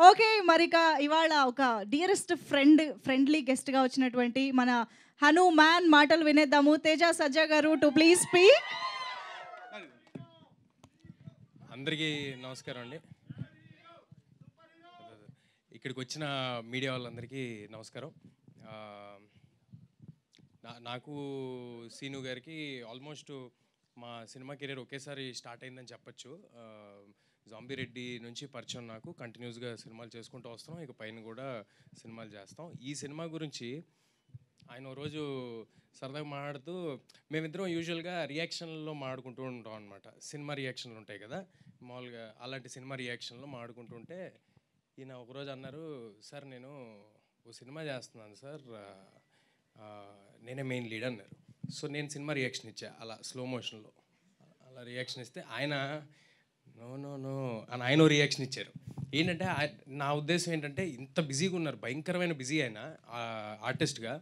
Okay. మరిక ఇవాళ ఒక డియరెస్ట్ ఫ్రెండ్లీ గెస్ట్‌గా వచ్చినటువంటి మన హనుమాన్ మాటలు వినేద్దాము. తేజ సజ్జా గారు టు ప్లీజ్ స్పీక్. అందరికీ నమస్కారం అండి. ఇక్కడికి వచ్చిన మీడియా వాళ్ళందరికీ నమస్కారం. నాకు సీను గారికి ఆల్మోస్ట్ మా సినిమా కెరీర్ ఒకేసారి స్టార్ట్ అయిందని చెప్పచ్చు. జాంబీ రెడ్డి నుంచి పరిచయం నాకు. కంటిన్యూస్గా సినిమాలు చేసుకుంటూ వస్తాం, ఇక పైన కూడా సినిమాలు చేస్తాం. ఈ సినిమా గురించి ఆయన ఓ రోజు సరదాగా మాట్లాడుతూ, మేమిద్దరం యూజువల్గా రియాక్షన్లో మాట్లాడుకుంటూ ఉంటాం అనమాట. సినిమా రియాక్షన్లు ఉంటాయి కదా మామూలుగా, అలాంటి సినిమా రియాక్షన్లో మాట్లాడుకుంటుంటే ఈయన ఒకరోజు అన్నారు, సార్ నేను ఓ సినిమా చేస్తున్నాను సార్, నేనే మెయిన్ లీడ్ అన్నారు. సో నేను సినిమా రియాక్షన్ ఇచ్చా అలా స్లో మోషన్లో. అలా రియాక్షన్ ఇస్తే ఆయన నో నో నో అని ఆయన రియాక్షన్ ఇచ్చారు. ఏంటంటే నా ఉద్దేశం ఏంటంటే, ఇంత బిజీగా ఉన్నారు, భయంకరమైన బిజీ ఆయన ఆర్టిస్ట్గా.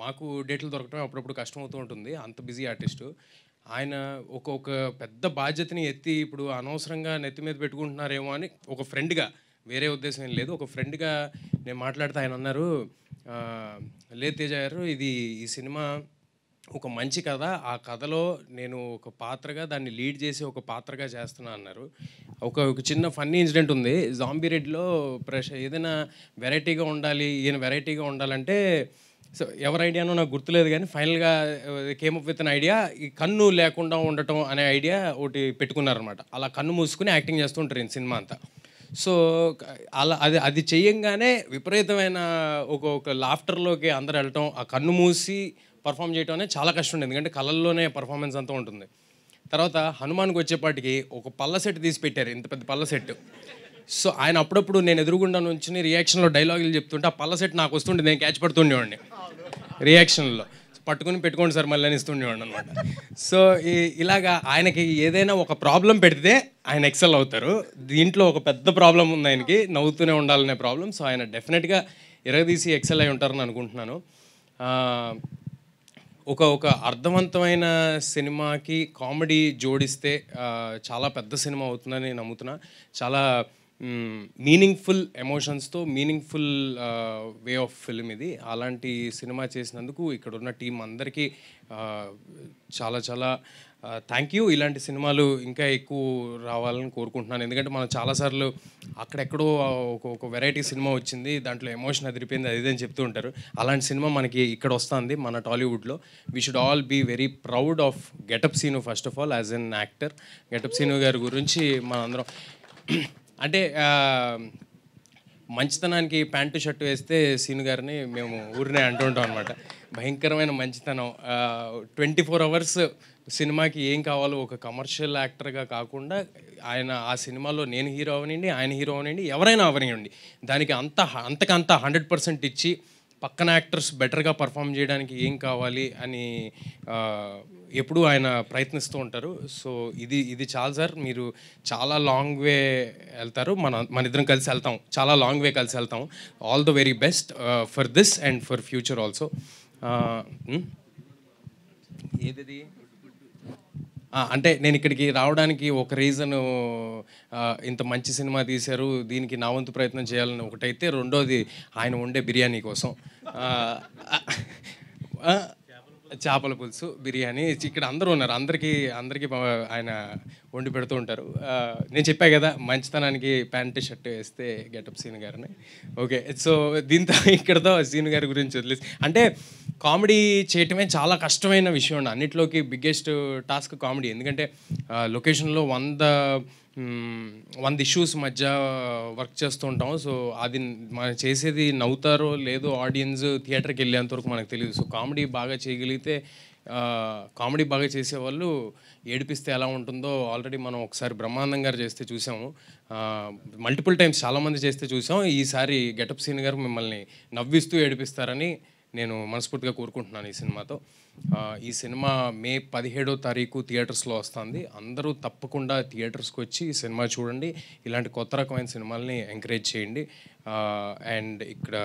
మాకు డేట్లు దొరకటం అప్పుడప్పుడు కష్టమవుతూ ఉంటుంది, అంత బిజీ ఆర్టిస్టు ఆయన. ఒక పెద్ద బాధ్యతని ఎత్తి ఇప్పుడు అనవసరంగా నెత్తి మీద పెట్టుకుంటున్నారేమో అని ఒక ఫ్రెండ్గా, వేరే ఉద్దేశం ఏం లేదు, ఒక ఫ్రెండ్గా నేను మాట్లాడితే ఆయన అన్నారు, లేదు తేజ గారు, ఈ సినిమా ఒక మంచి కథ, ఆ కథలో నేను ఒక పాత్రగా దాన్ని లీడ్ చేసి ఒక పాత్రగా చేస్తున్నా అన్నారు. ఒక చిన్న ఫన్నీ ఇన్సిడెంట్ ఉంది. జాంబీ రెడ్డిలో ఏదైనా వెరైటీగా ఉండాలి, ఈయన వెరైటీగా ఉండాలంటే, సో ఎవరి ఐడియానో నాకు గుర్తులేదు కానీ ఫైనల్గా came up with an idea, ఈ కన్ను లేకుండా ఉండటం అనే ఐడియా ఒకటి పెట్టుకున్నారనమాట. అలా కన్ను మూసుకుని యాక్టింగ్ చేస్తూ ఉంటారు ఈ సినిమా అంతా. సో అలా అది చెయ్యంగానే విపరీతమైన ఒక లాఫ్టర్లోకి అందరు వెళ్ళటం, ఆ కన్ను మూసి పర్ఫామ్ చేయటం అనేది చాలా కష్టం ఉంది, ఎందుకంటే కళల్లోనే పర్ఫార్మెన్స్ అంతా ఉంటుంది. తర్వాత హనుమాన్కి వచ్చేపాటికి ఒక పళ్ళ సెట్ తీసి పెట్టారు, ఇంత పెద్ద పళ్ళ సెట్. సో ఆయన అప్పుడప్పుడు నేను ఎదురుగుండా నుంచి రియాక్షన్లో డైలాగులు చెప్తుంటే ఆ పళ్ళ సెట్ నాకు వస్తుండే, నేను క్యాచ్ పడుతుండేవాడిని రియాక్షన్లో. పట్టుకుని పెట్టుకోండి సార్ మళ్ళీ అని ఇస్తుండేవాడిని అనమాట. సో ఇలాగా ఆయనకి ఏదైనా ఒక ప్రాబ్లం పెడితే ఆయన ఎక్సెల్ అవుతారు. దీంట్లో ఒక పెద్ద ప్రాబ్లం ఉంది ఆయనకి, నవ్వుతూనే ఉండాలనే ప్రాబ్లం. సో ఆయన డెఫినెట్గా ఎరగదీసి ఎక్సెల్ అయి ఉంటారని అనుకుంటున్నాను. ఒక అర్థవంతమైన సినిమాకి కామెడీ జోడిస్తే చాలా పెద్ద సినిమా అవుతుందని నమ్ముతున్నా. చాలా మీనింగ్ఫుల్ ఎమోషన్స్తో మీనింగ్ఫుల్ వే ఆఫ్ ఫిల్మ్ ఇది. అలాంటి సినిమా చేసినందుకు ఇక్కడ ఉన్న టీం అందరికీ చాలా చాలా థ్యాంక్ యూ. ఇలాంటి సినిమాలు ఇంకా ఎక్కువ రావాలని కోరుకుంటున్నాను, ఎందుకంటే మనం చాలాసార్లు అక్కడెక్కడో ఒక వెరైటీ సినిమా వచ్చింది, దాంట్లో ఎమోషన్ అదిరిపోయింది, అది అని చెప్తూ ఉంటారు. అలాంటి సినిమా మనకి ఇక్కడ వస్తుంది మన టాలీవుడ్లో. We should all be very proud of getup Seenu first of all as an actor. Getup Seenu గారి గురించి మనందరం అంటే మంచితనానికి ప్యాంటు షర్టు వేస్తే సీను గారిని మేము ఊరినే అంటూ ఉంటాం అనమాట. భయంకరమైన మంచితనం. 24 hours సినిమాకి ఏం కావాలో ఒక కమర్షియల్ యాక్టర్గా కాకుండా ఆయన ఆ సినిమాలో నేను హీరో అవనండి, ఆయన హీరో అవనండి, ఎవరైనా అవనివ్వండి, దానికి అంతకంత 100% ఇచ్చి పక్కన యాక్టర్స్ బెటర్గా పర్ఫామ్ చేయడానికి ఏం కావాలి అని ఎప్పుడూ ఆయన ప్రయత్నిస్తూ ఉంటారు. సో ఇది చాలా సార్, మీరు చాలా లాంగ్ వే వెళ్తారు, మన ఇద్దరం కలిసి వెళ్తాం, చాలా లాంగ్ వే కలిసి వెళ్తాం. All the very best for this and for future also. ఏది అంటే నేను ఇక్కడికి రావడానికి ఒక రీజను, ఇంత మంచి సినిమా తీశారు, దీనికి నా వంతు ప్రయత్నం చేయాలని ఒకటైతే, రెండోది ఆయన వండే బిర్యానీ కోసం. చేపల పులుసు, బిర్యానీ, ఇక్కడ అందరూ ఉన్నారు, అందరికీ ఆయన వండి పెడుతూ ఉంటారు. నేను చెప్పా కదా మంచితనానికి ప్యాంట్ షర్ట్ వేస్తే గెటప్ సీను గారిని. ఓకే, సో దీంతో ఇక్కడతో సీను గారి గురించి వదిలేసి, అంటే కామెడీ చేయటమే చాలా కష్టమైన విషయం అండి, అన్నిట్లోకి బిగ్గెస్ట్ టాస్క్ కామెడీ. ఎందుకంటే లొకేషన్లో 100 ఇష్యూస్ మధ్య వర్క్ చేస్తూ ఉంటాం. సో అది మనం చేసేది నవ్వుతారో లేదో ఆడియన్స్ థియేటర్కి వెళ్ళేంతవరకు మనకు తెలియదు. సో కామెడీ బాగా చేయగలిగితే, కామెడీ బాగా చేసేవాళ్ళు ఏడిపిస్తే ఎలా ఉంటుందో ఆల్రెడీ మనం ఒకసారి బ్రహ్మానందం గారు చేస్తే చూసాము, మల్టిపుల్ టైమ్స్ చాలామంది చేస్తే చూసాం. ఈసారి గెటప్ సీన్ గారు మిమ్మల్ని నవ్విస్తూ ఏడిపిస్తారని నేను మనస్ఫూర్తిగా కోరుకుంటున్నాను ఈ సినిమాతో. ఈ సినిమా మే 17వ తారీఖు థియేటర్స్లో వస్తుంది. అందరూ తప్పకుండా థియేటర్స్కి వచ్చి ఈ సినిమా చూడండి, ఇలాంటి కొత్త రకమైన సినిమాల్ని ఎంకరేజ్ చేయండి. అండ్ ఇక్కడ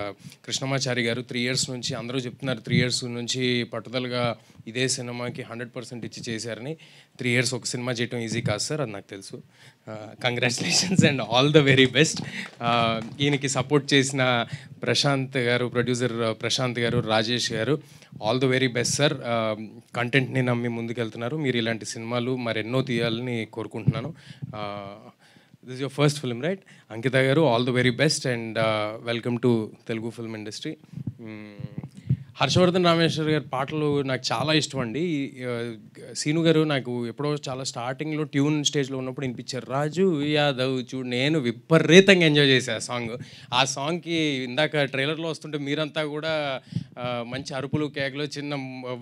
కృష్ణమాచారి గారు 3 years నుంచి అందరూ చెప్తున్నారు 3 years నుంచి పట్టుదలగా ఇదే సినిమాకి 100% ఇచ్చి చేశారని. 3 years ఒక సినిమా చేయటం ఈజీ కాదు సార్, అది నాకు తెలుసు. Congratulations and all the very best. ఈయనకి సపోర్ట్ చేసిన Prashanth garu, producer Prashanth garu, Rajesh garu, all the very best sir. కంటెంట్ని నమ్మి ముందుకెళ్తున్నారు. మీరు ఇలాంటి సినిమాలు మరెన్నో తీయాలని కోరుకుంటున్నాను. This is your first film right? Ankita garu, all the very best and welcome to Telugu film industry. Harshavardhan Rameshwar గారి పాటలు నాకు చాలా ఇష్టం అండి. సీను గారు నాకు ఎప్పుడో చాలా స్టార్టింగ్లో ట్యూన్ స్టేజ్లో ఉన్నప్పుడు వినిపించారు, రాజు యాదవ్ చూడు. నేను విపరీతంగా ఎంజాయ్ చేశాను ఆ సాంగ్. ఆ సాంగ్కి ఇందాక ట్రైలర్లో వస్తుంటే మీరంతా కూడా మంచి అరుపులు, కేకలు, చిన్న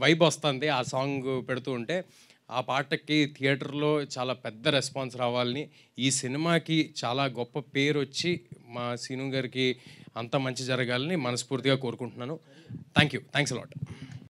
వైబ్ వస్తుంది ఆ సాంగ్ పెడుతూ ఉంటే. ఆ పాటకి థియేటర్లో చాలా పెద్ద రెస్పాన్స్ రావాలని, ఈ సినిమాకి చాలా గొప్ప పేరు వచ్చి మా సీను గారికి అంత మంచి జరగాలని మనస్ఫూర్తిగా కోరుకుంటున్నాను. Thanks a lot.